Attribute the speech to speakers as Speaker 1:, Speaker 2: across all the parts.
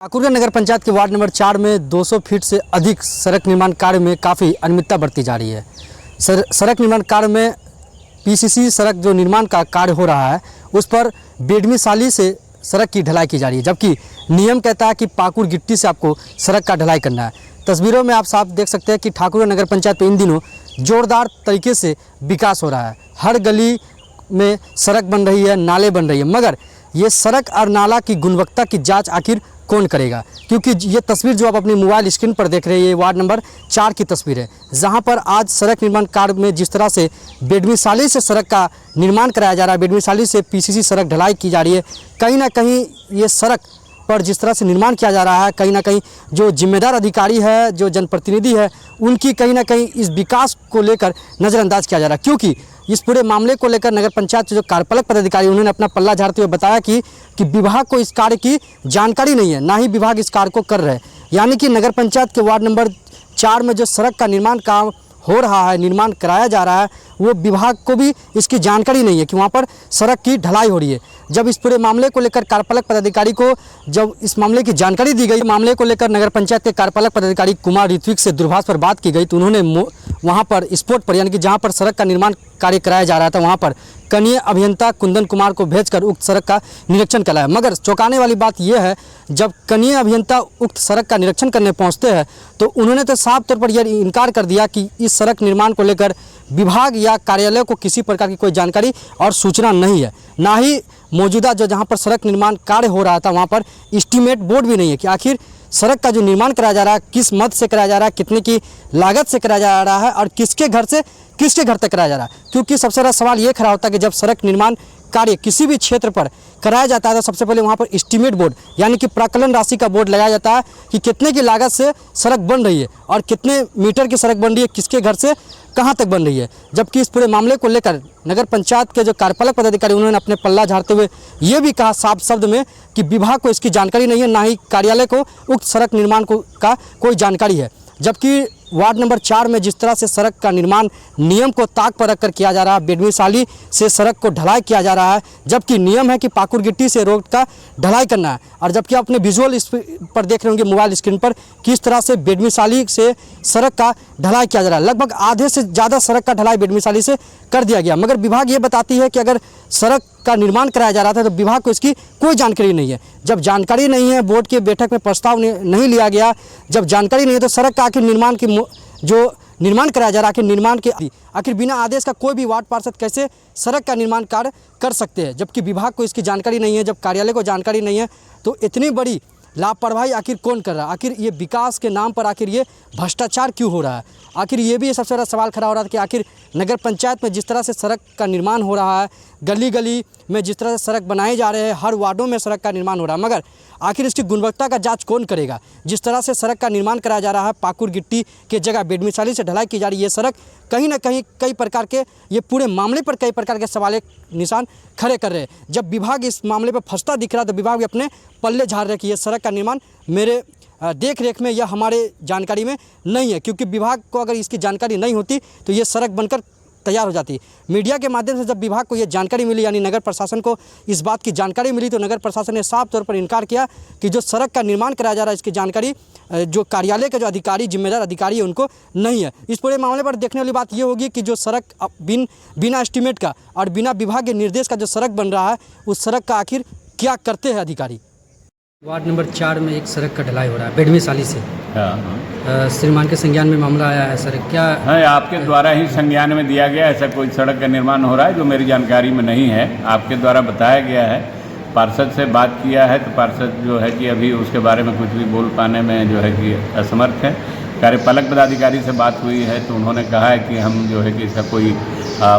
Speaker 1: ठाकुरगढ़ नगर पंचायत के ward number 4 में 200 feet से अधिक सड़क निर्माण कार्य में काफ़ी अनियमितता बरती जा रही है। सड़क निर्माण कार्य में पीसीसी सड़क जो निर्माण का कार्य हो रहा है उस पर बेडमी साली से सड़क की ढलाई की जा रही है, जबकि नियम कहता है कि पाकुड़ गिट्टी से आपको सड़क का ढलाई करना है। तस्वीरों में आप साफ देख सकते हैं कि ठाकुरगढ़ नगर पंचायत में इन दिनों जोरदार तरीके से विकास हो रहा है। हर गली में सड़क बन रही है, नाले बन रही है, मगर ये सड़क और नाला की गुणवत्ता की जांच आखिर कौन करेगा? क्योंकि ये तस्वीर जो आप अपनी मोबाइल स्क्रीन पर देख रहे हैं ये वार्ड नंबर 4 की तस्वीर है, जहां पर आज सड़क निर्माण कार्य में जिस तरह से बेडमी साली से सड़क का निर्माण कराया जा रहा है, बेडमी साली से पीसीसी सड़क ढलाई की जा रही है। कहीं ना कहीं ये सड़क पर जिस तरह से निर्माण किया जा रहा है, कहीं ना कहीं जो जिम्मेदार अधिकारी है, जो जनप्रतिनिधि है, उनकी कहीं ना कहीं इस विकास को लेकर नज़रअंदाज किया जा रहा है। क्योंकि इस पूरे मामले को लेकर नगर पंचायत के जो कार्यपालक पदाधिकारी उन्होंने अपना पल्ला झाड़ते हुए बताया कि विभाग को इस कार्य की जानकारी नहीं है, ना ही विभाग इस कार्य को कर रहे हैं। यानी कि नगर पंचायत के वार्ड नंबर 4 में जो सड़क का निर्माण काम हो रहा है, निर्माण कराया जा रहा है, वो विभाग को भी इसकी जानकारी नहीं है कि वहाँ पर सड़क की ढलाई हो रही है। जब इस पूरे मामले को लेकर कार्यपालक पदाधिकारी को जब इस मामले की जानकारी दी गई, मामले को लेकर नगर पंचायत के कार्यपालक पदाधिकारी कुमार ऋत्विक से दूरभाष पर बात की गई, तो उन्होंने वहाँ पर स्पॉट पर यानी कि जहाँ पर सड़क का निर्माण कार्य कराया जा रहा था वहाँ पर कनीय अभियंता कुंदन कुमार को भेजकर उक्त सड़क का निरीक्षण कराया। मगर चौंकाने वाली बात यह है, जब कनीय अभियंता उक्त सड़क का निरीक्षण करने पहुँचते हैं तो उन्होंने तो साफ तौर पर यह इनकार कर दिया कि इस सड़क निर्माण को लेकर विभाग या कार्यालय को किसी प्रकार की कोई जानकारी और सूचना नहीं है। ना ही मौजूदा जो जहाँ पर सड़क निर्माण कार्य हो रहा था वहाँ पर एस्टीमेट बोर्ड भी नहीं है कि आखिर सड़क का जो निर्माण कराया जा रहा है किस मद से कराया जा रहा है, कितने की लागत से कराया जा रहा है और किसके घर से किसके घर तक कराया जा रहा है। क्योंकि सबसे बड़ा सवाल ये खड़ा होता है कि जब सड़क निर्माण कार्य किसी भी क्षेत्र पर कराया जाता है तो सबसे पहले वहाँ पर एस्टीमेट बोर्ड यानी कि प्राकलन राशि का बोर्ड लगाया जाता है कि कितने की लागत से सड़क बन रही है और कितने मीटर की सड़क बन रही है, किसके घर से कहाँ तक बन रही है। जबकि इस पूरे मामले को लेकर नगर पंचायत के जो कार्यपालक पदाधिकारी उन्होंने अपने पल्ला झाड़ते हुए ये भी कहा साफ शब्द में कि विभाग को इसकी जानकारी नहीं है, ना ही कार्यालय को उक्त सड़क निर्माण का कोई जानकारी है। जबकि वार्ड नंबर 4 में जिस तरह से सड़क का निर्माण नियम को ताक पर रखकर किया जा रहा है, बेडमी साली से सड़क को ढलाई किया जा रहा है, जबकि नियम है कि पाकुड़ गिट्टी से रोड का ढलाई करना है। और जबकि अपने विजुअल इस पर देख रहे होंगे मोबाइल स्क्रीन पर किस तरह से बेडमी साली से सड़क का ढलाई किया जा रहा है। लगभग आधे से ज़्यादा सड़क का ढलाई बेडमी साली से कर दिया गया, मगर विभाग ये बताती है कि अगर सड़क का निर्माण कराया जा रहा था तो विभाग को इसकी कोई जानकारी नहीं है। जब जानकारी नहीं है, बोर्ड की बैठक में प्रस्ताव नहीं लिया गया, जब जानकारी नहीं है तो सड़क का आखिर निर्माण की जो निर्माण कराया जा रहा है आखिर निर्माण के आखिर बिना आदेश का कोई भी वार्ड पार्षद कैसे सड़क का निर्माण कार्य कर सकते हैं, जबकि विभाग को इसकी जानकारी नहीं है। जब कार्यालय को जानकारी नहीं है तो इतनी बड़ी लापरवाही आखिर कौन कर रहा है? आखिर ये विकास के नाम पर आखिर ये भ्रष्टाचार क्यों हो रहा है? आखिर ये भी सबसे बड़ा सवाल खड़ा हो रहा था कि आखिर नगर पंचायत में जिस तरह से सड़क का निर्माण हो रहा है, गली गली में जिस तरह से सड़क बनाए जा रहे हैं, हर वार्डों में सड़क का निर्माण हो रहा है, मगर आखिर इसकी गुणवत्ता का जांच कौन करेगा? जिस तरह से सड़क का निर्माण कराया जा रहा है, पाकुड़ गिट्टी के जगह बेडमी साली से ढलाई की जा रही है, ये सड़क कहीं ना कहीं कई प्रकार के ये पूरे मामले पर कई प्रकार के सवाल निशान खड़े कर रहे हैं। जब विभाग इस मामले पर फंसता दिख रहा है तो विभाग भी अपने पल्ले झाड़ रहे कि ये सड़क का निर्माण मेरे देख रेख में या हमारे जानकारी में नहीं है। क्योंकि विभाग को अगर इसकी जानकारी नहीं होती तो ये सड़क बनकर तैयार हो जाती। मीडिया के माध्यम से जब विभाग को ये जानकारी मिली यानी नगर प्रशासन को इस बात की जानकारी मिली तो नगर प्रशासन ने साफ तौर पर इनकार किया कि जो सड़क का निर्माण कराया जा रहा है इसकी जानकारी जो कार्यालय के जो अधिकारी जिम्मेदार अधिकारी है उनको नहीं है। इस पूरे मामले पर देखने वाली बात ये होगी कि जो सड़क बिना एस्टीमेट का और बिना विभाग के निर्देश का जो सड़क बन रहा है उस सड़क का आखिर क्या करते हैं अधिकारी। वार्ड नंबर 4 में एक सड़क का ढलाई हो रहा है बेडमी साली से। श्रीमान के संज्ञान में मामला आया है सर, क्या
Speaker 2: है? आपके द्वारा ही संज्ञान में दिया गया ऐसा कोई सड़क का निर्माण हो रहा है जो मेरी जानकारी में नहीं है, आपके द्वारा बताया गया है। पार्षद से बात किया है तो पार्षद जो है कि अभी उसके बारे में कुछ भी बोल पाने में जो है कि असमर्थ है। कार्यपालक पदाधिकारी से बात हुई है तो उन्होंने कहा है कि हम जो है कि इसका कोई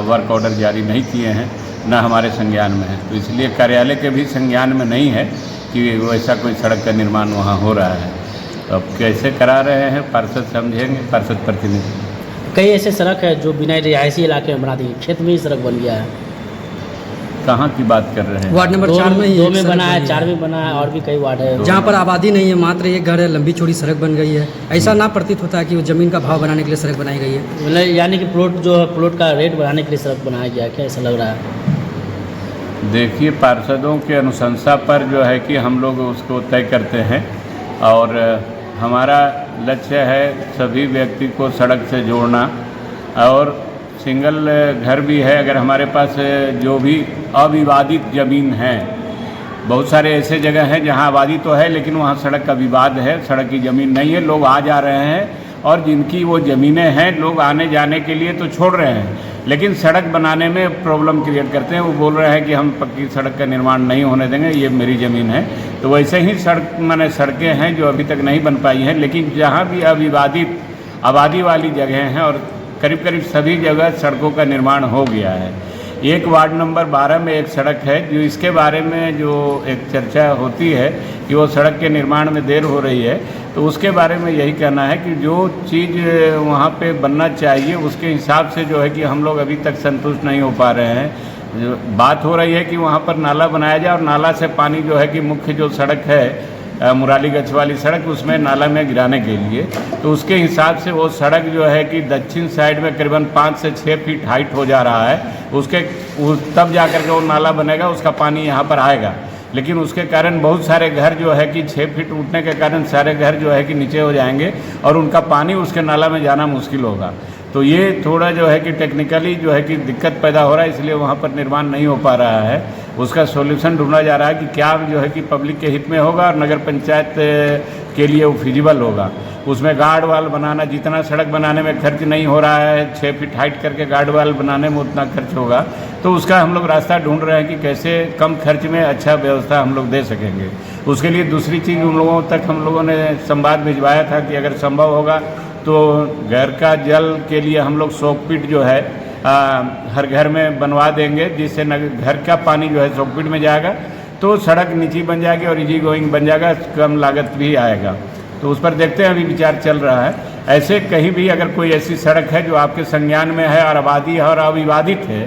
Speaker 2: वर्क ऑर्डर जारी नहीं किए हैं, न हमारे संज्ञान में है, तो इसलिए कार्यालय के भी संज्ञान में नहीं है कि वैसा कोई सड़क का निर्माण वहाँ हो रहा है। तो अब कैसे करा रहे हैं पार्षद समझेंगे, पार्षद प्रतिनिधि।
Speaker 3: कई ऐसे सड़क है जो बिना रिहायशी इलाके में बना दी, क्षेत्र में ही सड़क बन गया है।
Speaker 2: कहाँ की बात कर रहे हैं?
Speaker 1: वार्ड नंबर 4 में ही
Speaker 3: 2 में बना है, 4 में बना है और भी कई वार्ड है
Speaker 1: जहाँ पर आबादी नहीं है, मात्र एक घर है, लंबी चौड़ी सड़क बन गई है। ऐसा ना प्रतीत होता है कि वो ज़मीन का भाव बनाने के लिए सड़क बनाई गई है,
Speaker 3: मतलब यानी कि प्लॉट का रेट बढ़ाने के लिए सड़क बनाया गया है, क्या ऐसा लग रहा है?
Speaker 2: देखिए, पार्षदों के अनुशंसा पर जो है कि हम लोग उसको तय करते हैं और हमारा लक्ष्य है सभी व्यक्ति को सड़क से जोड़ना। और सिंगल घर भी है, अगर हमारे पास जो भी अविवादित ज़मीन है, बहुत सारे ऐसे जगह हैं जहां आबादी तो है लेकिन वहां सड़क का विवाद है, सड़क की ज़मीन नहीं है, लोग आ जा रहे हैं और जिनकी वो ज़मीनें हैं लोग आने जाने के लिए तो छोड़ रहे हैं, लेकिन सड़क बनाने में प्रॉब्लम क्रिएट करते हैं। वो बोल रहे हैं कि हम पक्की सड़क का निर्माण नहीं होने देंगे, ये मेरी ज़मीन है। तो वैसे ही सड़कें हैं जो अभी तक नहीं बन पाई हैं, लेकिन जहाँ भी अविवादित आबादी वाली जगह हैं और करीब करीब सभी जगह सड़कों का निर्माण हो गया है। एक वार्ड नंबर 12 में एक सड़क है जो इसके बारे में जो एक चर्चा होती है कि वो सड़क के निर्माण में देर हो रही है, तो उसके बारे में यही कहना है कि जो चीज़ वहाँ पे बनना चाहिए उसके हिसाब से जो है कि हम लोग अभी तक संतुष्ट नहीं हो पा रहे हैं। बात हो रही है कि वहाँ पर नाला बनाया जाए और नाला से पानी जो है कि मुख्य जो सड़क है मुरालीगंज वाली सड़क, उसमें नाला में गिराने के लिए, तो उसके हिसाब से वो सड़क जो है कि दक्षिण साइड में करीबन 5 से 6 फीट हाइट हो जा रहा है। तब जा कर के वो नाला बनेगा, उसका पानी यहाँ पर आएगा। लेकिन उसके कारण बहुत सारे घर जो है कि 6 फीट उठने के कारण सारे घर जो है कि नीचे हो जाएंगे और उनका पानी उसके नाला में जाना मुश्किल होगा। तो ये थोड़ा जो है कि टेक्निकली जो है कि दिक्कत पैदा हो रहा है, इसलिए वहाँ पर निर्माण नहीं हो पा रहा है। उसका सॉल्यूशन ढूंढा जा रहा है कि क्या जो है कि पब्लिक के हित में होगा और नगर पंचायत के लिए वो फिजिबल होगा। उसमें गार्ड वाल बनाना, जितना सड़क बनाने में खर्च नहीं हो रहा है, 6 फीट हाइट करके गार्ड वाल बनाने में उतना खर्च होगा, तो उसका हम लोग रास्ता ढूंढ रहे हैं कि कैसे कम खर्च में अच्छा व्यवस्था हम लोग दे सकेंगे। उसके लिए दूसरी चीज़ उन लोगों तक हम लोगों ने संवाद भिजवाया था कि अगर संभव होगा तो घर का जल के लिए हम लोग सोकपिट जो है हर घर में बनवा देंगे, जिससे घर का पानी जो है सोकपिट में जाएगा तो सड़क नीची बन जाएगी और इजी गोइंग बन जाएगा, कम लागत भी आएगा। तो उस पर देखते हैं, अभी विचार चल रहा है। ऐसे कहीं भी अगर कोई ऐसी सड़क है जो आपके संज्ञान में है और आबादी है और अविवादित है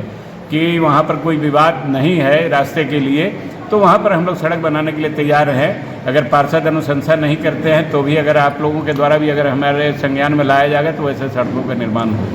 Speaker 2: कि वहाँ पर कोई विवाद नहीं है रास्ते के लिए, तो वहाँ पर हम लोग सड़क बनाने के लिए तैयार हैं। अगर पार्षद अनुशंसा नहीं करते हैं तो भी अगर आप लोगों के द्वारा भी अगर हमारे संज्ञान में लाया जाएगा तो वैसे सड़कों का निर्माण होगा।